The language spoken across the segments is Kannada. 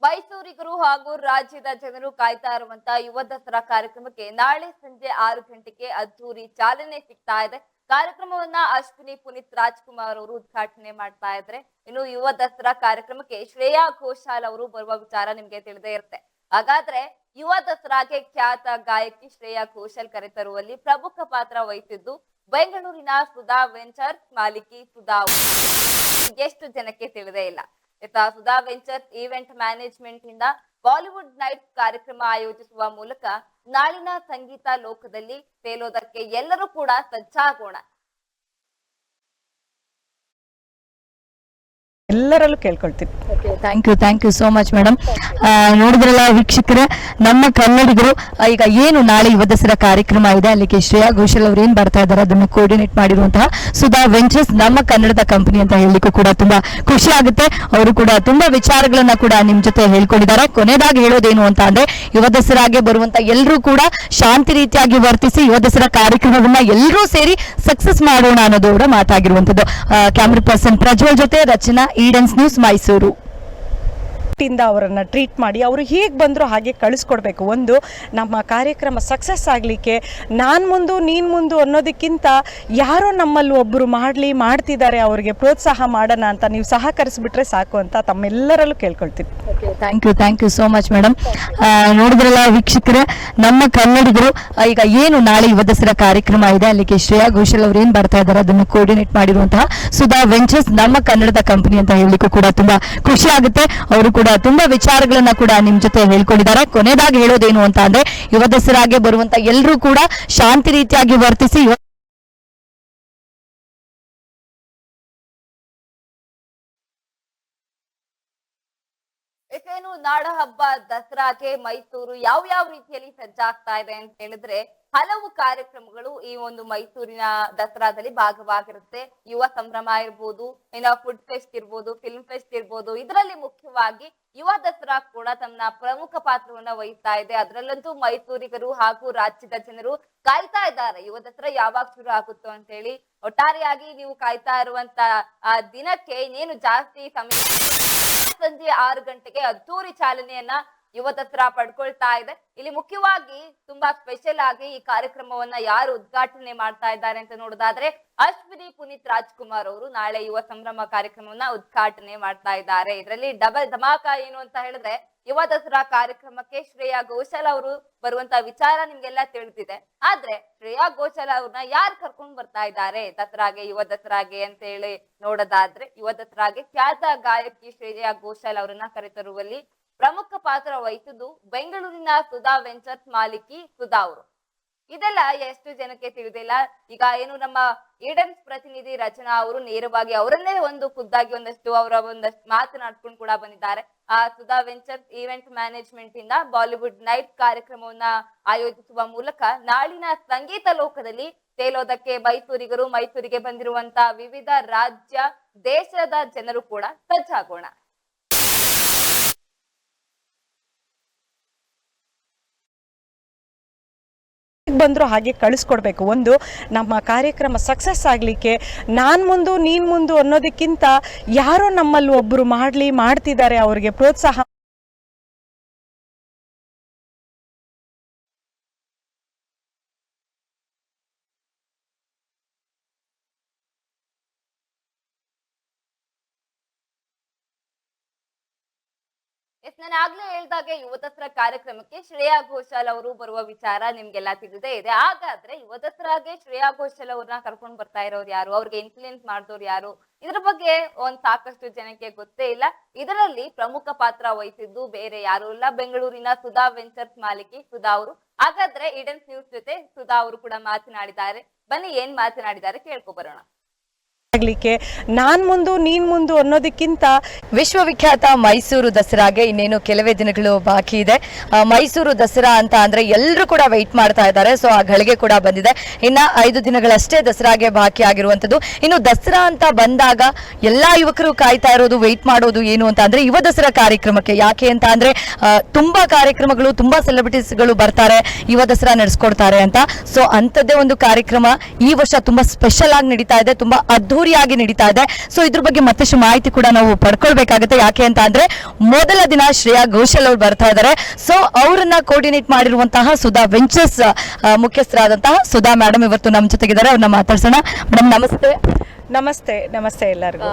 ಮೈಸೂರಿಗರು ಹಾಗೂ ರಾಜ್ಯದ ಜನರು ಕಾಯ್ತಾ ಇರುವಂತ ಯುವ ದಸರಾ ಕಾರ್ಯಕ್ರಮಕ್ಕೆ ನಾಳೆ ಸಂಜೆ 6 ಗಂಟೆಗೆ ಅದ್ದೂರಿ ಚಾಲನೆ ಸಿಗ್ತಾ ಇದೆ. ಕಾರ್ಯಕ್ರಮವನ್ನ ಅಶ್ವಿನಿ ಪುನೀತ್ ರಾಜ್ಕುಮಾರ್ ಅವರು ಉದ್ಘಾಟನೆ ಮಾಡ್ತಾ ಇದ್ರೆ, ಇನ್ನು ಯುವ ದಸರಾ ಕಾರ್ಯಕ್ರಮಕ್ಕೆ ಶ್ರೇಯಾ ಘೋಷಾಲ್ ಅವರು ಬರುವ ವಿಚಾರ ನಿಮ್ಗೆ ತಿಳಿದೇ ಇರುತ್ತೆ. ಹಾಗಾದ್ರೆ ಯುವ ದಸರಾಗೆ ಖ್ಯಾತ ಗಾಯಕಿ ಶ್ರೇಯಾ ಘೋಷಾಲ್ ಕರೆತರುವಲ್ಲಿ ಪ್ರಮುಖ ಪಾತ್ರ ವಹಿಸಿದ್ದು ಬೆಂಗಳೂರಿನ ಸುಧಾ ವೆಂಚರ್ಸ್ ಮಾಲೀಕಿ ಸುಧಾ. ಎಷ್ಟು ಜನಕ್ಕೆ ತಿಳಿದೇ ಇಲ್ಲ. ಸುಧಾ ವೆಂಚರ್ಸ್ ಈವೆಂಟ್ ಮ್ಯಾನೇಜ್ಮೆಂಟ್ ಇಂದ ಬಾಲಿವುಡ್ ನೈಟ್ ಕಾರ್ಯಕ್ರಮ ಆಯೋಜಿಸುವ ಮೂಲಕ ನಾಳಿನ ಸಂಗೀತ ಲೋಕದಲ್ಲಿ ತೇಲೋದಕ್ಕೆ ಎಲ್ಲರೂ ಕೂಡ ಸಜ್ಜಾಗೋಣ. ಎಲ್ಲರಲ್ಲೂ ಕೇಳ್ಕೊಳ್ತೀನಿ. Thank you so much madam. ನೋಡಿದ್ರಲ್ಲ ವೀಕ್ಷಕರೇ, ನಮ್ಮ ಕನ್ನಡಿಗರು ಈಗ ಏನು ನಾಳೆ ಯುವ ದಸರಾ ಕಾರ್ಯಕ್ರಮ ಇದೆ, ಅಲ್ಲಿಗೆ ಶ್ರೇಯಾ ಘೋಷಾಲ್ ಅವರು ಏನ್ ಬರ್ತಾ ಇದ್ದಾರೆ ಅದನ್ನು ಕೋರ್ಡಿನೇಟ್ ಮಾಡಿರುವಂತಹ ಸುಧಾ ವೆಂಚರ್ಸ್ ನಮ್ಮ ಕನ್ನಡದ ಕಂಪನಿ ಅಂತ ಹೇಳಲಿಕ್ಕೂ ಕೂಡ ತುಂಬಾ ಖುಷಿ ಆಗುತ್ತೆ. ಅವರು ಕೂಡ ತುಂಬಾ ವಿಚಾರಗಳನ್ನ ಕೂಡ ನಿಮ್ ಜೊತೆ ಹೇಳ್ಕೊಂಡಿದ್ದಾರೆ. ಕೊನೆಯದಾಗಿ ಹೇಳೋದೇನು ಅಂತ ಅಂದ್ರೆ, ಯುವ ದಸರಾಗೆ ಬರುವಂತ ಎಲ್ಲರೂ ಕೂಡ ಶಾಂತಿ ರೀತಿಯಾಗಿ ವರ್ತಿಸಿ ಯುವ ದಸರಾ ಕಾರ್ಯಕ್ರಮವನ್ನ ಎಲ್ಲರೂ ಸೇರಿ ಸಕ್ಸಸ್ ಮಾಡೋಣ ಅನ್ನೋದು ಕೂಡ ಮಾತಾಗಿರುವಂತದ್ದು. ಕ್ಯಾಮರಾ ಪರ್ಸನ್ ಪ್ರಜ್ವಲ್ ಜೊತೆ ರಚನಾ, ಈಡನ್ಸ್ ನ್ಯೂಸ್, ಮೈಸೂರು. ಅವರನ್ನ ಟ್ರೀಟ್ ಮಾಡಿ ಅವರು ಹೇಗೆ ಬಂದರೂ ಹಾಗೆ ಕಳಿಸ್ಕೊಡ್ಬೇಕು. ಒಂದು, ನಮ್ಮ ಕಾರ್ಯಕ್ರಮ ಸಕ್ಸಸ್ ಆಗಲಿಕ್ಕೆ ನಾನು ಮುಂದು ನೀನು ಮುಂದು ಅನ್ನೋದಕ್ಕಿಂತ ಯಾರೋ ನಮ್ಮಲ್ಲಿ ಒಬ್ಬರು ಮಾಡ್ತಿದ್ದಾರೆ, ಅವರಿಗೆ ಪ್ರೋತ್ಸಾಹ ಮಾಡೋಣ ಅಂತ ನೀವು ಸಹಕರಿಸ್ಬಿಟ್ರೆ ಸಾಕು ಅಂತ ತಮ್ಮೆಲ್ಲರಲ್ಲೂ ಕೇಳ್ಕೊಳ್ತೀನಿ. Thank you so much madam. ನೋಡಿದ್ರಲ್ಲ ವೀಕ್ಷಕರೇ, ನಮ್ಮ ಕನ್ನಡಿಗರು ಈಗ ಏನು ನಾಳೆ ಯುವ ದಸರಾ ಕಾರ್ಯಕ್ರಮ ಇದೆ, ಅಲ್ಲಿಗೆ ಶ್ರೇಯಾ ಘೋಷಾಲ್ ಅವರು ಏನ್ ಬರ್ತಾ ಇದ್ದಾರೆ ಅದನ್ನು ಕೋರ್ಡಿನೇಟ್ ಮಾಡಿರುವಂತಹ ಸುಧಾ ವೆಂಚರ್ಸ್ ನಮ್ಮ ಕನ್ನಡದ ಕಂಪನಿ ಅಂತ ಹೇಳಲಿಕ್ಕೂ ಕೂಡ ತುಂಬಾ ಖುಷಿ ಆಗುತ್ತೆ. ಅವರು ಕೂಡ ತುಂಬಾ ವಿಚಾರಗಳನ್ನ ಕೂಡ ನಿಮ್ ಜೊತೆ ಹೇಳ್ಕೊಂಡಿದ್ದಾರೆ. ಕೊನೆಯದಾಗಿ ಹೇಳೋದೇನು ಅಂತ ಅಂದ್ರೆ, ಯುವ ದಸರಾಗೆ ಬರುವಂತ ಎಲ್ಲರೂ ಕೂಡ ಶಾಂತಿ ರೀತಿಯಾಗಿ ವರ್ತಿಸಿ ಏಕೇನು ನಾಡ ಹಬ್ಬ ದಸರಾಗೆ ಮೈಸೂರು ಯಾವ ರೀತಿಯಲ್ಲಿ ಸಜ್ಜಾಗ್ತಾ ಇದೆ ಅಂತ ಹೇಳಿದ್ರೆ, ಹಲವು ಕಾರ್ಯಕ್ರಮಗಳು ಈ ಒಂದು ಮೈಸೂರಿನ ದಸರಾದಲ್ಲಿ ಭಾಗವಾಗಿರುತ್ತೆ. ಯುವ ಸಂಭ್ರಮ ಇರ್ಬೋದು, ಇನ್ನು ಫುಡ್ ಫೆಸ್ಟ್ ಇರ್ಬೋದು, ಫಿಲ್ಮ್ ಫೆಸ್ಟ್ ಇರ್ಬೋದು. ಇದರಲ್ಲಿ ಮುಖ್ಯವಾಗಿ ಯುವ ದಸರಾ ಕೂಡ ತನ್ನ ಪ್ರಮುಖ ಪಾತ್ರವನ್ನ ವಹಿಸ್ತಾ ಇದೆ. ಅದರಲ್ಲಂತೂ ಮೈಸೂರಿಗರು ಹಾಗೂ ರಾಜ್ಯದ ಜನರು ಕಾಯ್ತಾ ಇದ್ದಾರೆ, ಯುವ ದಸರಾ ಯಾವಾಗ ಶುರು ಆಗುತ್ತೋ ಅಂತ ಹೇಳಿ. ಒಟ್ಟಾರೆಯಾಗಿ ನೀವು ಕಾಯ್ತಾ ಇರುವಂತ ಆ ದಿನಕ್ಕೆ ಇನ್ನೇನು ಜಾಸ್ತಿ ಸಮಯ, ಸಂಜೆ 6 ಗಂಟೆಗೆ ಅದ್ದೂರಿ ಚಾಲನೆಯನ್ನ ಯುವ ದಸರಾ ಪಡ್ಕೊಳ್ತಾ ಇದೆ. ಇಲ್ಲಿ ಮುಖ್ಯವಾಗಿ ತುಂಬಾ ಸ್ಪೆಷಲ್ ಆಗಿ ಈ ಕಾರ್ಯಕ್ರಮವನ್ನ ಯಾರು ಉದ್ಘಾಟನೆ ಮಾಡ್ತಾ ಇದ್ದಾರೆ ಅಂತ ನೋಡೋದಾದ್ರೆ, ಅಶ್ವಿನಿ ಪುನೀತ್ ರಾಜ್ಕುಮಾರ್ ಅವರು ನಾಳೆ ಯುವ ಸಂಭ್ರಮ ಕಾರ್ಯಕ್ರಮವನ್ನ ಉದ್ಘಾಟನೆ ಮಾಡ್ತಾ ಇದ್ದಾರೆ. ಇದರಲ್ಲಿ ಡಬಲ್ ಧಮಾಕ ಏನು ಅಂತ ಹೇಳಿದ್ರೆ, ಯುವ ದಸರಾ ಕಾರ್ಯಕ್ರಮಕ್ಕೆ ಶ್ರೇಯಾ ಘೋಷಾಲ್ ಅವರು ಬರುವಂತ ವಿಚಾರ ನಿಮ್ಗೆಲ್ಲ ತಿಳಿದಿದೆ. ಆದ್ರೆ ಶ್ರೇಯಾ ಘೋಷಾಲ್ ಅವ್ರನ್ನ ಯಾರು ಕರ್ಕೊಂಡ್ ಬರ್ತಾ ಇದ್ದಾರೆ ದಸರಾಗೆ, ಯುವ ದಸರಾಗೆ ಅಂತ ಹೇಳಿ ನೋಡೋದಾದ್ರೆ, ಯುವ ದಸರಾಗೆ ಖ್ಯಾತ ಗಾಯಕಿ ಶ್ರೇಯಾ ಘೋಷಾಲ್ ಅವರನ್ನ ಕರೆತರುವಲ್ಲಿ ಪ್ರಮುಖ ಪಾತ್ರ ವಹಿಸಿದ್ದು ಬೆಂಗಳೂರಿನ ಸುಧಾ ವೆಂಚರ್ಸ್ ಮಾಲೀಕಿ ಸುಧಾ ಅವರು. ಇದೆಲ್ಲ ಎಷ್ಟು ಜನಕ್ಕೆ ತಿಳಿದಿಲ್ಲ. ಈಗ ಏನು ನಮ್ಮ ಈಡನ್ಸ್ ಪ್ರತಿನಿಧಿ ರಚನಾ ಅವರು ನೇರವಾಗಿ ಅವರನ್ನೇ ಖುದ್ದಾಗಿ ಒಂದಷ್ಟು ಮಾತನಾಡ್ಕೊಂಡು ಕೂಡ ಬಂದಿದ್ದಾರೆ. ಆ ಸುಧಾ ವೆಂಚರ್ಸ್ ಈವೆಂಟ್ ಮ್ಯಾನೇಜ್ಮೆಂಟ್ ಇಂದ ಬಾಲಿವುಡ್ ನೈಟ್ ಕಾರ್ಯಕ್ರಮವನ್ನ ಆಯೋಜಿಸುವ ಮೂಲಕ ನಾಳಿನ ಸಂಗೀತ ಲೋಕದಲ್ಲಿ ತೇಲೋದಕ್ಕೆ ಮೈಸೂರಿಗೆ ಬಂದಿರುವಂತ ವಿವಿಧ ರಾಜ್ಯ ದೇಶದ ಜನರು ಕೂಡ ಸಜ್ಜಾಗೋಣ. ಬಂದರೂ ಹಾಗೆ ಕಳಿಸ್ಕೊಡ್ಬೇಕು. ಒಂದು, ನಮ್ಮ ಕಾರ್ಯಕ್ರಮ ಸಕ್ಸಸ್ ಆಗಲಿಕ್ಕೆ ನಾನು ಮುಂದು ನೀನು ಮುಂದು ಅನ್ನೋದಕ್ಕಿಂತ ಯಾರೋ ನಮ್ಮಲ್ಲಿ ಒಬ್ಬರು ಮಾಡ್ತಿದ್ದಾರೆ, ಅವರಿಗೆ ಪ್ರೋತ್ಸಾಹ. ನಾನು ಆಗ್ಲೇ ಹೇಳ್ದಾಗೆ ಯುವ ದಸರಾ ಕಾರ್ಯಕ್ರಮಕ್ಕೆ ಶ್ರೇಯಾ ಘೋಷಾಲ್ ಅವರು ಬರುವ ವಿಚಾರ ನಿಮ್ಗೆಲ್ಲ ತಿಳಿದೇ ಇದೆ. ಹಾಗಾದ್ರೆ ಯುವ ದಸರಾಗೆ ಶ್ರೇಯಾ ಘೋಷಾಲ್ ಅವ್ರನ್ನ ಕರ್ಕೊಂಡ್ ಬರ್ತಾ ಇರೋರು ಯಾರು, ಅವ್ರಿಗೆ ಇನ್ಫ್ಲೂಯೆನ್ಸ್ ಮಾಡಿದವ್ರು ಯಾರು, ಇದ್ರ ಬಗ್ಗೆ ಸಾಕಷ್ಟು ಜನಕ್ಕೆ ಗೊತ್ತೇ ಇಲ್ಲ. ಇದರಲ್ಲಿ ಪ್ರಮುಖ ಪಾತ್ರ ವಹಿಸಿದ್ದು ಬೇರೆ ಯಾರು ಇಲ್ಲ, ಬೆಂಗಳೂರಿನ ಸುಧಾ ವೆಂಚರ್ಸ್ ಮಾಲೀಕಿ ಸುಧಾ ಅವರು. ಹಾಗಾದ್ರೆ ಈಡನ್ಸ್ ನ್ಯೂಸ್ ಜೊತೆ ಸುಧಾ ಅವರು ಕೂಡ ಮಾತನಾಡಿದ್ದಾರೆ. ಬನ್ನಿ ಏನ್ ಮಾತನಾಡಿದ್ದಾರೆ ಕೇಳ್ಕೊ ಬರೋಣ. ಆಗ್ಲಿಕ್ಕೆ ನಾನು ಮುಂದು ನೀನು ಮುಂದು ಅನ್ನೋದಕ್ಕಿಂತ ವಿಶ್ವವಿಖ್ಯಾತ ಮೈಸೂರು ದಸರಾಗೆ ಇನ್ನೇನು ಕೆಲವೇ ದಿನಗಳು ಬಾಕಿ ಇದೆ. ಮೈಸೂರು ದಸರಾ ಅಂತ ಅಂದ್ರೆ ಎಲ್ಲರೂ ಕೂಡ ವೆಯ್ಟ್ ಮಾಡ್ತಾ ಇದ್ದಾರೆ. ಸೊ ಆ ಗಳಿಗೆ ಕೂಡ ಬಂದಿದೆ. ಇನ್ನ 5 ದಿನಗಳಷ್ಟೇ ದಸರಾಗೆ ಬಾಕಿ ಆಗಿರುವಂತದ್ದು. ಇನ್ನು ದಸರಾ ಅಂತ ಬಂದಾಗ ಎಲ್ಲಾ ಯುವಕರು ಕಾಯ್ತಾ ಇರೋದು, ವೆಯ್ಟ್ ಮಾಡೋದು ಏನು ಅಂತ ಅಂದ್ರೆ ಯುವ ದಸರಾ ಕಾರ್ಯಕ್ರಮಕ್ಕೆ. ಯಾಕೆ ಅಂತ ಅಂದ್ರೆ ತುಂಬಾ ಕಾರ್ಯಕ್ರಮಗಳು, ತುಂಬಾ ಸೆಲೆಬ್ರಿಟೀಸ್ಗಳು ಬರ್ತಾರೆ, ಯುವ ದಸರಾ ನಡೆಸ್ಕೊಡ್ತಾರೆ ಅಂತ. ಸೊ ಅಂತದ್ದೇ ಒಂದು ಕಾರ್ಯಕ್ರಮ ಈ ವರ್ಷ ತುಂಬಾ ಸ್ಪೆಷಲ್ ಆಗಿ ನಡೀತಾ ಇದೆ. ತುಂಬಾ ಅದ್ಭುತ ಅದ್ದೂರಿಯಾಗಿ ನಡೀತಾ ಇದೆ. ಸೊ ಇದ್ರ ಬಗ್ಗೆ ಮತ್ತಷ್ಟು ಮಾಹಿತಿ ಕೂಡ ನಾವು ಪಡ್ಕೊಳ್ಬೇಕಾಗುತ್ತೆ. ಯಾಕೆ ಅಂತ ಅಂದ್ರೆ ಮೊದಲ ದಿನ ಶ್ರೇಯಾ ಘೋಷಾಲ್ ಅವರು ಬರ್ತಾ ಇದ್ದಾರೆ. ಸೊ ಅವರನ್ನ ಕೋರ್ಡಿನೇಟ್ ಮಾಡಿರುವಂತಹ ಸುಧಾ ವೆಂಚರ್ಸ್ ಮುಖ್ಯಸ್ಥರಾದಂತಹ ಸುಧಾ ಮೇಡಮ್ ಇವತ್ತು ನಮ್ಮ ಜೊತೆಗಿದ್ದಾರೆ. ಅವ್ರನ್ನ ಮಾತಾಡ್ಸೋಣ. ಮೇಡಮ್ ನಮಸ್ತೆ. ನಮಸ್ತೆ ಎಲ್ಲರಿಗೂ.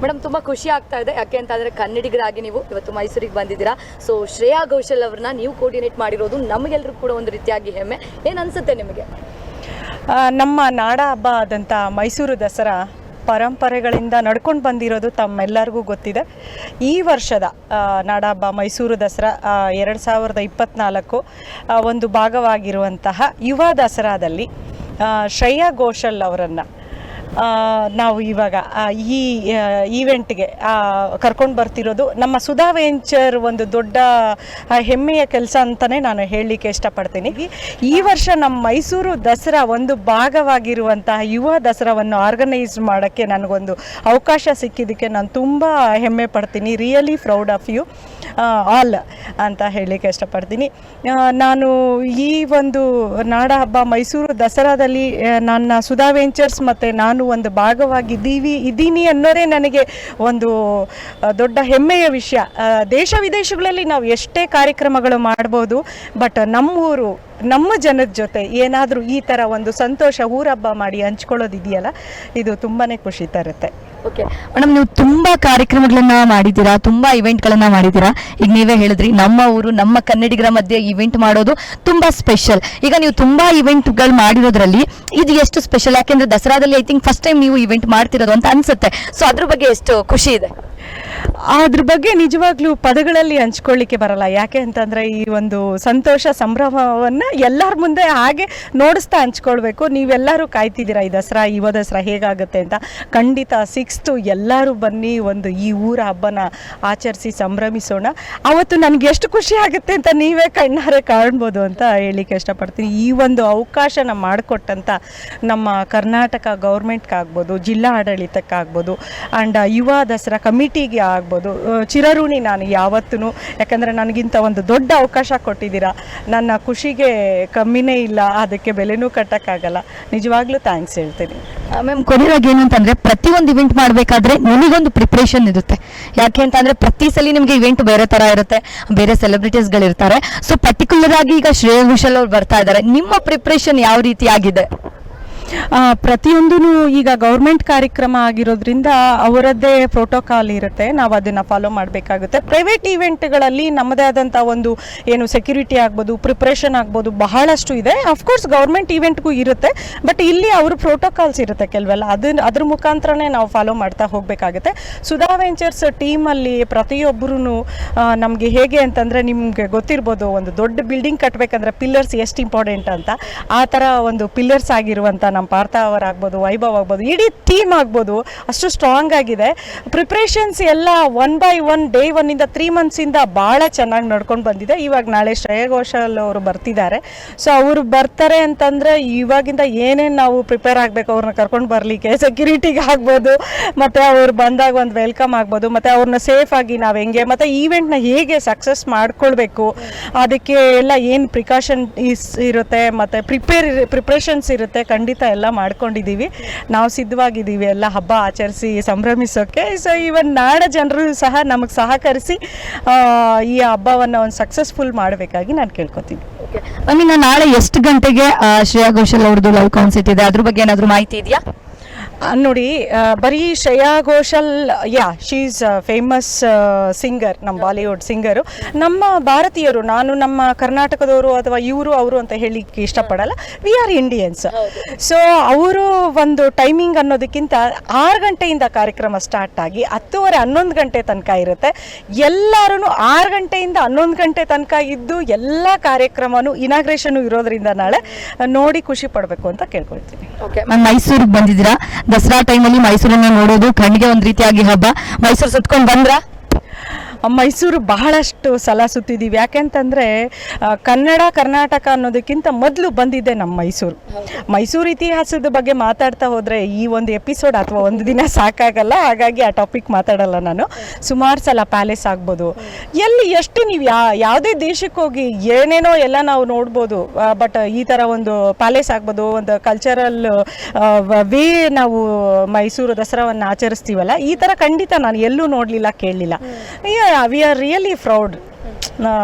ಮೇಡಮ್ ತುಂಬಾ ಖುಷಿ ಆಗ್ತಾ ಇದೆ. ಯಾಕೆ ಅಂತ ಅಂದ್ರೆ ಕನ್ನಡಿಗರಾಗಿ ನೀವು ಇವತ್ತು ಮೈಸೂರಿಗೆ ಬಂದಿದ್ದೀರಾ. ಸೊ ಶ್ರೇಯಾ ಘೋಷಾಲ್ ಅವ್ರನ್ನ ನೀವು ಕೋರ್ಡಿನೇಟ್ ಮಾಡಿರೋದು ನಮಗೆಲ್ಲರೂ ಕೂಡ ಒಂದು ರೀತಿಯಾಗಿ ಹೆಮ್ಮೆ. ಏನ್ ಅನ್ಸುತ್ತೆ ನಿಮಗೆ? ನಮ್ಮ ನಾಡ ಹಬ್ಬ ಆದಂಥ ಮೈಸೂರು ದಸರಾ ಪರಂಪರೆಗಳಿಂದ ನಡ್ಕೊಂಡು ಬಂದಿರೋದು ತಮ್ಮೆಲ್ಲರಿಗೂ ಗೊತ್ತಿದೆ. ಈ ವರ್ಷದ ನಾಡಹಬ್ಬ ಮೈಸೂರು ದಸರಾ 2024 ಒಂದು ಭಾಗವಾಗಿರುವಂತಹ ಯುವ ದಸರಾದಲ್ಲಿ ಶ್ರೇಯಾ ಘೋಷಾಲ್ ಅವರನ್ನು ನಾವು ಇವಾಗ ಈ ಈವೆಂಟ್ಗೆ ಕರ್ಕೊಂಡು ಬರ್ತಿರೋದು ನಮ್ಮ ಸುಧಾ ವೆಂಚರ್ ಒಂದು ದೊಡ್ಡ ಹೆಮ್ಮೆಯ ಕೆಲಸ ಅಂತಲೇ ನಾನು ಹೇಳಲಿಕ್ಕೆ ಇಷ್ಟಪಡ್ತೀನಿ. ಈ ವರ್ಷ ನಮ್ಮ ಮೈಸೂರು ದಸರಾ ಒಂದು ಭಾಗವಾಗಿರುವಂತಹ ಯುವ ದಸರಾವನ್ನು ಆರ್ಗನೈಸ್ ಮಾಡೋಕ್ಕೆ ನನಗೊಂದು ಅವಕಾಶ ಸಿಕ್ಕಿದ್ದಕ್ಕೆ ನಾನು ತುಂಬ ಹೆಮ್ಮೆ ಪಡ್ತೀನಿ. Really proud of you all ಅಂತ ಹೇಳಲಿಕ್ಕೆ ಇಷ್ಟಪಡ್ತೀನಿ. ನಾನು ಈ ಒಂದು ನಾಡ ಹಬ್ಬ ಮೈಸೂರು ದಸರಾದಲ್ಲಿ ನನ್ನ ಸುಧಾ ವೆಂಚರ್ಸ್ ಮತ್ತು ನಾನು ಒಂದು ಭಾಗವಾಗಿದ್ದೀನಿ ಅನ್ನೋದೇ ನನಗೆ ಒಂದು ದೊಡ್ಡ ಹೆಮ್ಮೆಯ ವಿಷಯ. ದೇಶ ವಿದೇಶಗಳಲ್ಲಿ ನಾವು ಎಷ್ಟೇ ಕಾರ್ಯಕ್ರಮಗಳು ಮಾಡ್ಬೋದು, ಬಟ್ ನಮ್ಮೂರು ನಮ್ಮ ಜನದ ಜೊತೆ ಏನಾದರೂ ಈ ಥರ ಒಂದು ಸಂತೋಷ ಊರಹಬ್ಬ ಮಾಡಿ ಹಂಚ್ಕೊಳ್ಳೋದಿದೆಯಲ್ಲ, ಇದು ತುಂಬಾ ಖುಷಿ ತರುತ್ತೆ. ಓಕೆ ಮೇಡಮ್, ನೀವು ತುಂಬಾ ಕಾರ್ಯಕ್ರಮಗಳನ್ನ ಮಾಡಿದ್ದೀರಾ, ತುಂಬಾ ಇವೆಂಟ್ಗಳನ್ನ ಮಾಡಿದ್ದೀರಾ. ಈಗ ನೀವೇ ಹೇಳಿದ್ರಿ ನಮ್ಮ ಊರು ನಮ್ಮ ಕನ್ನಡಿಗರ ಮಧ್ಯೆ ಇವೆಂಟ್ ಮಾಡೋದು ತುಂಬಾ ಸ್ಪೆಷಲ್. ಈಗ ನೀವು ತುಂಬಾ ಇವೆಂಟ್ಗಳು ಮಾಡಿರೋದ್ರಲ್ಲಿ ಇದು ಎಷ್ಟು ಸ್ಪೆಷಲ್? ಯಾಕೆಂದ್ರೆ ದಸರಾದಲ್ಲಿ ಐ ಥಿಂಕ್ ಫಸ್ಟ್ ಟೈಮ್ ನೀವು ಇವೆಂಟ್ ಮಾಡ್ತಿರೋದು ಅಂತ ಅನ್ಸುತ್ತೆ. ಸೊ ಅದ್ರ ಬಗ್ಗೆ ಎಷ್ಟು ಖುಷಿ ಇದೆ? ಅದ್ರ ಬಗ್ಗೆ ನಿಜವಾಗ್ಲೂ ಪದಗಳಲ್ಲಿ ಹಂಚ್ಕೊಳ್ಳಿಕ್ಕೆ ಬರಲ್ಲ. ಯಾಕೆ ಅಂತಂದರೆ ಈ ಒಂದು ಸಂತೋಷ ಸಂಭ್ರಮವನ್ನು ಎಲ್ಲರ ಮುಂದೆ ಹಾಗೆ ನೋಡಿಸ್ತಾ ಹಂಚ್ಕೊಳ್ಬೇಕು. ನೀವೆಲ್ಲರೂ ಕಾಯ್ತಿದ್ದೀರಾ ಈ ದಸರಾ ಯುವ ದಸರಾ ಹೇಗಾಗುತ್ತೆ ಅಂತ. ಖಂಡಿತ 6th ಎಲ್ಲರೂ ಬನ್ನಿ, ಒಂದು ಈ ಊರ ಹಬ್ಬನ ಆಚರಿಸಿ ಸಂಭ್ರಮಿಸೋಣ. ಅವತ್ತು ನನಗೆ ಎಷ್ಟು ಖುಷಿ ಆಗುತ್ತೆ ಅಂತ ನೀವೇ ಕಣ್ಣಾರೆ ಕಾಣ್ಬೋದು ಅಂತ ಹೇಳಲಿಕ್ಕೆ ಇಷ್ಟಪಡ್ತೀನಿ. ಈ ಒಂದು ಅವಕಾಶನ ಮಾಡಿಕೊಟ್ಟಂಥ ನಮ್ಮ ಕರ್ನಾಟಕ ಗೌರ್ಮೆಂಟ್ಗಾಗ್ಬೋದು, ಜಿಲ್ಲಾ ಆಡಳಿತಕ್ಕಾಗ್ಬೋದು, ಆ್ಯಂಡ್ ಯುವ ದಸರಾ ಕಮಿಟಿಗೆ ಆಗ್ಬೋದು ಚಿರಋಣಿ ನಾನು ಯಾವತ್ತೂ. ಯಾಕಂದರೆ ನನಗಿಂತ ಒಂದು ದೊಡ್ಡ ಅವಕಾಶ ಕೊಟ್ಟಿದ್ದೀರಾ. ನನ್ನ ಖುಷಿಗೆ ಕಮ್ಮಿನೇ ಇಲ್ಲ, ಅದಕ್ಕೆ ಬೆಲೆನೂ ಕಟ್ಟೋಕ್ಕಾಗಲ್ಲ. ನಿಜವಾಗ್ಲೂ ಥ್ಯಾಂಕ್ಸ್ ಹೇಳ್ತೀನಿ. ಮ್ಯಾಮ್, ಕೊನೆಯಾಗಿ ಏನು ಅಂತಂದ್ರೆ ಪ್ರತಿಯೊಂದು ಇವೆಂಟ್ ಮಾಡಬೇಕಾದ್ರೆ ನಿಮಗೊಂದು ಪ್ರಿಪ್ರೇಷನ್ ಇರುತ್ತೆ. ಯಾಕೆ ಅಂತಂದ್ರೆ ಪ್ರತಿ ಸಲ ನಿಮಗೆ ಇವೆಂಟ್ ಬೇರೆ ತರ ಇರುತ್ತೆ, ಬೇರೆ ಸೆಲೆಬ್ರಿಟೀಸ್ಗಳಿರ್ತಾರೆ. ಸೊ ಪರ್ಟಿಕ್ಯುಲರ್ ಆಗಿ ಈಗ ಶ್ರೇಯಾ ಘೋಷಾಲ್ ಅವ್ರು ಬರ್ತಾ ಇದ್ದಾರೆ, ನಿಮ್ಮ ಪ್ರಿಪ್ರೇಷನ್ ಯಾವ ರೀತಿ ಆಗಿದೆ? ಪ್ರತಿಯೊಂದೂ ಈಗ ಗೌರ್ಮೆಂಟ್ ಕಾರ್ಯಕ್ರಮ ಆಗಿರೋದ್ರಿಂದ ಅವರದ್ದೇ ಪ್ರೋಟೋಕಾಲ್ ಇರುತ್ತೆ, ನಾವು ಅದನ್ನು ಫಾಲೋ ಮಾಡಬೇಕಾಗುತ್ತೆ. ಪ್ರೈವೇಟ್ ಈವೆಂಟ್ಗಳಲ್ಲಿ ನಮ್ಮದೇ ಆದಂಥ ಒಂದು ಏನು ಸೆಕ್ಯೂರಿಟಿ ಆಗ್ಬೋದು, ಪ್ರಿಪ್ರೇಷನ್ ಆಗ್ಬೋದು, ಬಹಳಷ್ಟು ಇದೆ. ಅಫ್ಕೋರ್ಸ್ ಗೌರ್ಮೆಂಟ್ ಈವೆಂಟ್ಗೂ ಇರುತ್ತೆ, ಬಟ್ ಇಲ್ಲಿ ಅವ್ರ ಪ್ರೋಟೋಕಾಲ್ಸ್ ಇರುತ್ತೆ ಕೆಲವೆಲ್ಲ, ಅದ್ರ ಮುಖಾಂತರನೇ ನಾವು ಫಾಲೋ ಮಾಡ್ತಾ ಹೋಗಬೇಕಾಗುತ್ತೆ. ಸುಧಾ ವೆಂಚರ್ಸ್ ಟೀಮಲ್ಲಿ ಪ್ರತಿಯೊಬ್ಬರೂ ನಮಗೆ ಹೇಗೆ ಅಂತಂದರೆ, ನಿಮಗೆ ಗೊತ್ತಿರ್ಬೋದು, ಒಂದು ದೊಡ್ಡ ಬಿಲ್ಡಿಂಗ್ ಕಟ್ಟಬೇಕಂದ್ರೆ ಪಿಲ್ಲರ್ಸ್ ಎಷ್ಟು ಇಂಪಾರ್ಟೆಂಟ್ ಅಂತ. ಆ ಥರ ಒಂದು ಪಿಲ್ಲರ್ಸ್ ಆಗಿರುವಂಥ ನಮ್ಮ ಪಾರ್ಥ ಅವರಾಗ್ಬೋದು, ವೈಭವ್ ಆಗ್ಬೋದು, ಇಡೀ ಟೀಮ್ ಆಗ್ಬೋದು, ಅಷ್ಟು ಸ್ಟ್ರಾಂಗ್ ಆಗಿದೆ. ಪ್ರಿಪ್ರೇಷನ್ಸ್ ಎಲ್ಲ 1 by 1 day 1 3 months ಭಾಳ ಚೆನ್ನಾಗಿ ನಡ್ಕೊಂಡು ಬಂದಿದೆ. ಇವಾಗ ನಾಳೆ ಶ್ರೇಯಾ ಘೋಷಾಲ್ ಅವರು ಬರ್ತಿದ್ದಾರೆ. ಸೊ ಅವರು ಬರ್ತಾರೆ ಅಂತಂದರೆ ಇವಾಗಿಂದ ಏನೇನು ನಾವು ಪ್ರಿಪೇರ್ ಆಗಬೇಕು ಅವ್ರನ್ನ ಕರ್ಕೊಂಡು ಬರಲಿಕ್ಕೆ, ಸೆಕ್ಯೂರಿಟಿಗೆ ಆಗ್ಬೋದು, ಮತ್ತು ಅವ್ರು ಬಂದಾಗ ಒಂದು ವೆಲ್ಕಮ್ ಆಗ್ಬೋದು, ಮತ್ತು ಅವ್ರನ್ನ ಸೇಫಾಗಿ ನಾವು ಹೆಂಗೆ, ಮತ್ತು ಈವೆಂಟ್ನ ಹೇಗೆ ಸಕ್ಸಸ್ ಮಾಡ್ಕೊಳ್ಬೇಕು, ಅದಕ್ಕೆ ಎಲ್ಲ ಏನು ಪ್ರಿಕಾಷನ್ ಇರುತ್ತೆ, ಮತ್ತು ಪ್ರಿಪ್ರೇಷನ್ಸ್ ಇರುತ್ತೆ, ಖಂಡಿತ ಎಲ್ಲ ಮಾಡ್ಕೊಂಡಿದ್ದೀವಿ. ನಾವು ಸಿದ್ಧವಾಗಿದ್ದೀವಿ ಎಲ್ಲ ಹಬ್ಬ ಆಚರಿಸಿ ಸಂಭ್ರಮಿಸೋಕ್ಕೆ. ಸೊ ಇವನ್ ನಾಡ ಜನರು ಸಹ ನಮಗೆ ಸಹಕರಿಸಿ ಈ ಹಬ್ಬವನ್ನು ಒಂದು ಸಕ್ಸಸ್ಫುಲ್ ಮಾಡಬೇಕಾಗಿ ನಾನು ಕೇಳ್ಕೊತೀನಿ. ಇನ್ನು ನಾಳೆ ಎಷ್ಟು ಗಂಟೆಗೆ ಶ್ರೇಯಾ ಘೋಷಾಲ್ ಅವ್ರದ್ದು ಲೈವ್ ಕಾನ್ಸರ್ಟ್ ಇದೆ, ಅದ್ರ ಬಗ್ಗೆ ಏನಾದರೂ ಮಾಹಿತಿ ಇದೆಯಾ? ನೋಡಿ, ಬರೀ Shreya Ghoshal she is famous singer, ನಮ್ಮ ಬಾಲಿವುಡ್ ಸಿಂಗರು. ನಮ್ಮ ಭಾರತೀಯರು, ನಾನು ನಮ್ಮ ಕರ್ನಾಟಕದವರು ಅಥವಾ ಇವರು ಅವರು ಅಂತ ಹೇಳಲಿಕ್ಕೆ ಇಷ್ಟಪಡಲ್ಲ. We are Indians. ಸೊ ಅವರು ಒಂದು ಟೈಮಿಂಗ್ ಅನ್ನೋದಕ್ಕಿಂತ 6 ಗಂಟೆಯಿಂದ ಕಾರ್ಯಕ್ರಮ ಸ್ಟಾರ್ಟ್ ಆಗಿ 10:30 11 ಗಂಟೆ ತನಕ ಇರುತ್ತೆ. ಎಲ್ಲರೂ 6 ಗಂಟೆಯಿಂದ 11 ಗಂಟೆ ತನಕ ಇದ್ದು ಎಲ್ಲ ಕಾರ್ಯಕ್ರಮನೂ ಇನಾಗ್ರೇಷನ್ ಇರೋದ್ರಿಂದ ನಾಳೆ ನೋಡಿ ಖುಷಿ ಪಡಬೇಕು ಅಂತ ಕೇಳ್ಕೊಳ್ತೀನಿ. ಓಕೆ ಮ್ಯಾಮ್, ಮೈಸೂರಿಗೆ ಬಂದಿದ್ದೀರಾ. ದಸರಾ ಟೈಮಲ್ಲಿ ಮೈಸೂರನ್ನ ನೋಡೋದು ಕಣ್ಣಿಗೆ ಒಂದು ರೀತಿಯಾಗಿ ಹಬ್ಬ. ಮೈಸೂರು ಸುತ್ಕೊಂಡು ಬಂದ್ರಾ? ಮೈಸೂರು ಬಹಳಷ್ಟು ಸಲ ಸುತ್ತಿದ್ದೀವಿ. ಯಾಕೆಂತಂದರೆ ಕನ್ನಡ ಕರ್ನಾಟಕ ಅನ್ನೋದಕ್ಕಿಂತ ಮೊದಲು ಬಂದಿದ್ದೆ ನಮ್ಮ ಮೈಸೂರು ಇತಿಹಾಸದ ಬಗ್ಗೆ ಮಾತಾಡ್ತಾ ಹೋದರೆ ಈ ಒಂದು ಎಪಿಸೋಡ್ ಅಥವಾ ಒಂದು ದಿನ ಸಾಕಾಗಲ್ಲ. ಹಾಗಾಗಿ ಆ ಟಾಪಿಕ್ ಮಾತಾಡಲ್ಲ ನಾನು. ಸುಮಾರು ಸಲ ಪ್ಯಾಲೇಸ್ ಆಗ್ಬೋದು, ಎಲ್ಲಿ ಎಷ್ಟು ನೀವು ಯಾವುದೇ ದೇಶಕ್ಕೆ ಹೋಗಿ ಏನೇನೋ ಎಲ್ಲ ನಾವು ನೋಡ್ಬೋದು. ಬಟ್ ಈ ಥರ ಒಂದು ಪ್ಯಾಲೇಸ್ ಆಗ್ಬೋದು, ಒಂದು ಕಲ್ಚರಲ್ ವೇ ನಾವು ಮೈಸೂರು ದಸರಾವನ್ನು ಆಚರಿಸ್ತೀವಲ್ಲ, ಈ ಥರ ಖಂಡಿತ ನಾನು ಎಲ್ಲೂ ನೋಡಲಿಲ್ಲ, ಕೇಳಲಿಲ್ಲ. We are really proud.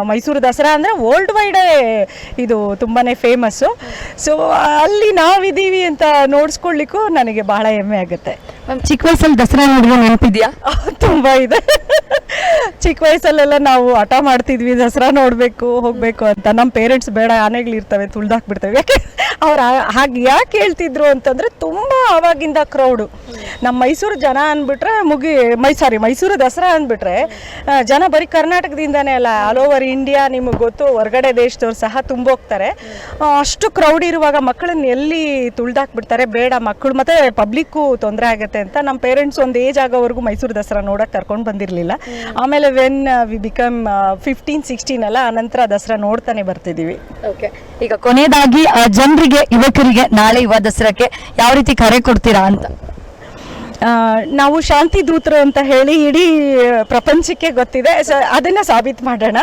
Mysuru Dasara ಅಂದರೆ ವರ್ಲ್ಡ್ ವೈಡೇ ಇದು ತುಂಬಾ ಫೇಮಸ್ಸು. ಸೊ ಅಲ್ಲಿ ನಾವಿದ್ದೀವಿ ಅಂತ ನೋಡಿಸ್ಕೊಳ್ಳಿಕ್ಕೂ ನನಗೆ ಬಹಳ ಹೆಮ್ಮೆ ಆಗುತ್ತೆ. ಮ್ಯಾಮ್, ಚಿಕ್ಕ ವಯಸ್ಸಲ್ಲಿ ದಸರಾ ನೋಡಿದ್ರೆ ನೆನಪಿದೆಯಾ? ತುಂಬ ಇದೆ. ಚಿಕ್ಕ ವಯಸ್ಸಲ್ಲೆಲ್ಲ ನಾವು ಹಠ ಮಾಡ್ತಿದ್ವಿ, ದಸರಾ ನೋಡಬೇಕು ಹೋಗಬೇಕು ಅಂತ. ನಮ್ಮ ಪೇರೆಂಟ್ಸ್ ಬೇಡ, ಆನೆಗಳಿರ್ತವೆ ತುಳ್ದಾಕ್ಬಿಡ್ತವೆ. ಯಾಕೆ ಅವ್ರು ಹಾಗೆ ಯಾಕೆ ಹೇಳ್ತಿದ್ರು ಅಂತಂದರೆ, ತುಂಬ ಆವಾಗಿಂದ ಕ್ರೌಡು. ನಮ್ಮ ಮೈಸೂರು ಜನ ಅಂದ್ಬಿಟ್ರೆ ಮೈಸೂರು ದಸರಾ ಅಂದ್ಬಿಟ್ರೆ ಜನ ಬರೀ ಕರ್ನಾಟಕದಿಂದನೇ ಅಲ್ಲ, ಆಲ್ ಓವರ್ ಇಂಡಿಯಾ, ನಿಮಗೆ ಗೊತ್ತು, ಹೊರಗಡೆ ದೇಶದವ್ರು ಸಹ ತುಂಬೋಗ್ತಾರೆ. ಅಷ್ಟು ಕ್ರೌಡ್ ಇರುವಾಗ ಮಕ್ಕಳನ್ನ ಎಲ್ಲಿ ತುಳ್ದಾಕ್ಬಿಡ್ತಾರೆ, ಬೇಡ ಮಕ್ಕಳು ಮತ್ತು ಪಬ್ಲಿಕ್ಕು ತೊಂದರೆ ಆಗುತ್ತೆ ಅಂತ ನಮ್ಮ ಪೇರೆಂಟ್ಸ್ ಒಂದು ಏಜ್ ಆಗೋವರೆಗೂ ಮೈಸೂರು ದಸರಾ ನೋಡೋಕೆ ಕರ್ಕೊಂಡು ಬಂದಿರಲಿಲ್ಲ. ಆಮೇಲೆ ವೆನ್ ವಿ ಬಿಕಮ್ 15-16 ಅಲ್ಲ, ಆನಂತರ ದಸರಾ ನೋಡ್ತಾನೆ ಬರ್ತಿದ್ದೀವಿ. ಓಕೆ, ಈಗ ಕೊನೆಯದಾಗಿ ಜನರಿಗೆ, ಯುವಕರಿಗೆ ನಾಳೆ ಯುವ ದಸರಾಕ್ಕೆ ಯಾವ ರೀತಿ ಕರೆ ಕೊಡ್ತೀರಾ ಅಂತ? ನಾವು ಶಾಂತಿ ದೂತರು ಅಂತ ಹೇಳಿ ಇಡೀ ಪ್ರಪಂಚಕ್ಕೆ ಗೊತ್ತಿದೆ. ಅದನ್ನು ಸಾಬೀತು ಮಾಡೋಣ.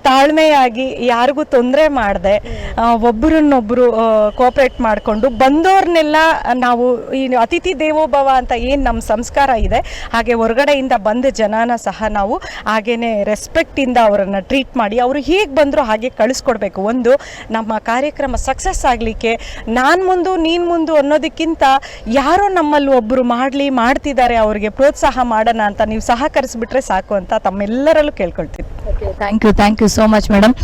ತಾಳ್ಮೆಯಾಗಿ, ಯಾರಿಗೂ ತೊಂದರೆ ಮಾಡದೆ, ಒಬ್ಬರನ್ನೊಬ್ಬರು ಕೋಆಪ್ರೇಟ್ ಮಾಡಿಕೊಂಡು ಬಂದವ್ರನ್ನೆಲ್ಲ ನಾವು ಈ ಅತಿಥಿ ದೇವೋಭವ ಅಂತ ಏನು ನಮ್ಮ ಸಂಸ್ಕಾರ ಇದೆ, ಹಾಗೆ ಹೊರಗಡೆಯಿಂದ ಬಂದ ಜನನ ಸಹ ನಾವು ಹಾಗೇ ರೆಸ್ಪೆಕ್ಟಿಂದ ಅವರನ್ನು ಟ್ರೀಟ್ ಮಾಡಿ, ಅವರು ಹೇಗೆ ಬಂದರೂ ಹಾಗೆ ಕಳಿಸ್ಕೊಡ್ಬೇಕು. ಒಂದು ನಮ್ಮ ಕಾರ್ಯಕ್ರಮ ಸಕ್ಸಸ್ ಆಗಲಿಕ್ಕೆ ನಾನು ಮುಂದು ನೀನು ಮುಂದು ಅನ್ನೋದಕ್ಕಿಂತ ಯಾರೋ ನಮ್ಮಲ್ಲಿ ಒಬ್ಬರು ಮಾಡ್ತಿದ್ದಾರೆ, ಅವರಿಗೆ ಪ್ರೋತ್ಸಾಹ ಮಾಡೋಣ ಅಂತ ನೀವು ಸಹಕರಿಸ್ಬಿಟ್ರೆ ಸಾಕು ಅಂತ ತಮ್ಮೆಲ್ಲರಲ್ಲೂ ಕೇಳ್ಕೊಳ್ತೀನಿ. Thank you so much madam.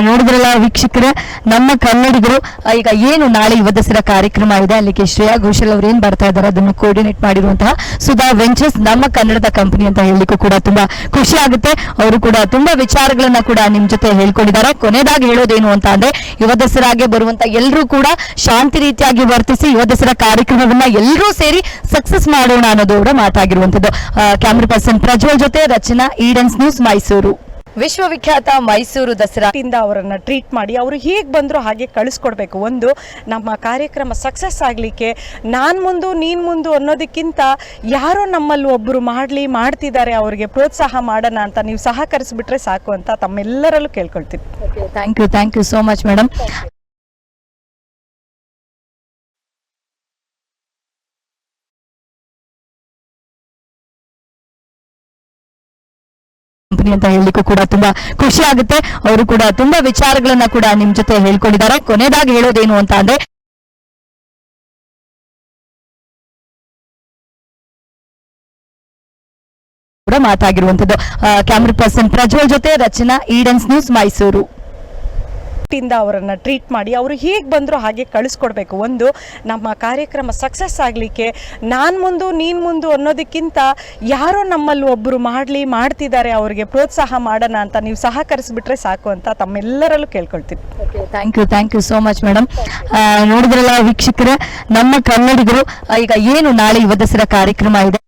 ನೋಡಿದ್ರಲ್ಲ ವೀಕ್ಷಕರೇ, ನಮ್ಮ ಕನ್ನಡಿಗರು ಈಗ ಏನು ನಾಳೆ ಯುವ ದಸರಾ ಕಾರ್ಯಕ್ರಮ ಇದೆ, ಅಲ್ಲಿಗೆ ಶ್ರೇಯಾ ಘೋಷಲ್ ಅವರು ಏನ್ ಬರ್ತಾ ಇದ್ದಾರೆ ಅದನ್ನು ಕೋಆರ್ಡಿನೇಟ್ ಮಾಡಿರುವಂತಹ ಸುಧಾ ವೆಂಚರ್ಸ್ ನಮ್ಮ ಕನ್ನಡದ ಕಂಪನಿ ಅಂತ ಹೇಳಲಿಕ್ಕೂ ಕೂಡ ತುಂಬಾ ಖುಷಿ ಆಗುತ್ತೆ. ಅವರು ಕೂಡ ತುಂಬಾ ವಿಚಾರಗಳನ್ನ ಕೂಡ ನಿಮ್ ಜೊತೆ ಹೇಳ್ಕೊಂಡಿದ್ದಾರೆ. ಕೊನೆಯದಾಗಿ ಹೇಳೋದೇನು ಅಂತ ಅಂದ್ರೆ, ಯುವ ದಸರಾಗೆ ಬರುವಂತ ಎಲ್ಲರೂ ಕೂಡ ಶಾಂತಿ ರೀತಿಯಾಗಿ ವರ್ತಿಸಿ ಯುವ ದಸರಾ ಕಾರ್ಯಕ್ರಮವನ್ನ ಎಲ್ಲರೂ ಸೇರಿ ಸಕ್ಸಸ್ ಮಾಡೋಣ ಅನ್ನೋದು ಕೂಡ ಮಾತಾಗಿರುವಂತದ್ದು. ಕ್ಯಾಮ್ರಾ ಪರ್ಸನ್ ಪ್ರಜ್ವಲ್ ಜೊತೆ ರಚನಾ, ಈಡನ್ಸ್ ನ್ಯೂಸ್, ಮೈಸೂರು. ವಿಶ್ವವಿಖ್ಯಾತ ಮೈಸೂರು ದಸರಾ ಅವರನ್ನು ಟ್ರೀಟ್ ಮಾಡಿ, ಅವರು ಹೇಗೆ ಬಂದರೂ ಹಾಗೆ ಕಳಿಸ್ಕೊಡ್ಬೇಕು. ಒಂದು ನಮ್ಮ ಕಾರ್ಯಕ್ರಮ ಸಕ್ಸಸ್ ಆಗಲಿಕ್ಕೆ ನಾನು ಮುಂದು ನೀನು ಮುಂದು ಅನ್ನೋದಕ್ಕಿಂತ ಯಾರೋ ನಮ್ಮಲ್ಲಿ ಒಬ್ಬರು ಮಾಡ್ತಿದ್ದಾರೆ, ಅವರಿಗೆ ಪ್ರೋತ್ಸಾಹ ಮಾಡೋಣ ಅಂತ ನೀವು ಸಹಕರಿಸ್ಬಿಟ್ರೆ ಸಾಕು ಅಂತ ತಮ್ಮೆಲ್ಲರಲ್ಲೂ ಕೇಳ್ಕೊಳ್ತೀನಿ. Thank you so much madam. ಅಂತ ಹೇಳಲಿಕ್ಕೂ ಕೂಡ ತುಂಬಾ ಖುಷಿ ಆಗುತ್ತೆ. ಅವರು ಕೂಡ ತುಂಬಾ ವಿಚಾರಗಳನ್ನ ಕೂಡ ನಿಮ್ ಜೊತೆ ಹೇಳ್ಕೊಂಡಿದ್ದಾರೆ. ಕೊನೆಯದಾಗಿ ಹೇಳೋದೇನು ಅಂತ ಅಂದ್ರೆ, ಕೂಡ ಮಾತಾಗಿರುವಂತದ್ದು. ಕ್ಯಾಮ್ರಾ ಪರ್ಸನ್ ಪ್ರಜ್ವಲ್ ಜೊತೆ ರಚನಾ, ಈಡನ್ಸ್ ನ್ಯೂಸ್, ಮೈಸೂರು. ಅವರನ್ನು ಟ್ರೀಟ್ ಮಾಡಿ, ಅವರು ಹೇಗೆ ಬಂದರೂ ಹಾಗೆ ಕಳಿಸ್ಕೊಡ್ಬೇಕು. ಒಂದು ನಮ್ಮ ಕಾರ್ಯಕ್ರಮ ಸಕ್ಸಸ್ ಆಗಲಿಕ್ಕೆ ನಾನು ಮುಂದು ನೀನು ಮುಂದು ಅನ್ನೋದಕ್ಕಿಂತ ಯಾರೋ ನಮ್ಮಲ್ಲಿ ಒಬ್ಬರು ಮಾಡ್ತಿದ್ದಾರೆ, ಅವರಿಗೆ ಪ್ರೋತ್ಸಾಹ ಮಾಡೋಣ ಅಂತ ನೀವು ಸಹಕರಿಸ್ಬಿಟ್ರೆ ಸಾಕು ಅಂತ ತಮ್ಮೆಲ್ಲರಲ್ಲೂ ಕೇಳ್ಕೊಳ್ತೀನಿ. Thank you so much madam. ನೋಡಿದ್ರಲ್ಲ ವೀಕ್ಷಕರೇ, ನಮ್ಮ ಕನ್ನಡಿಗರು ಈಗ ಏನು ನಾಳೆ ಯುವ ದಸರಾ ಕಾರ್ಯಕ್ರಮ ಇದೆ.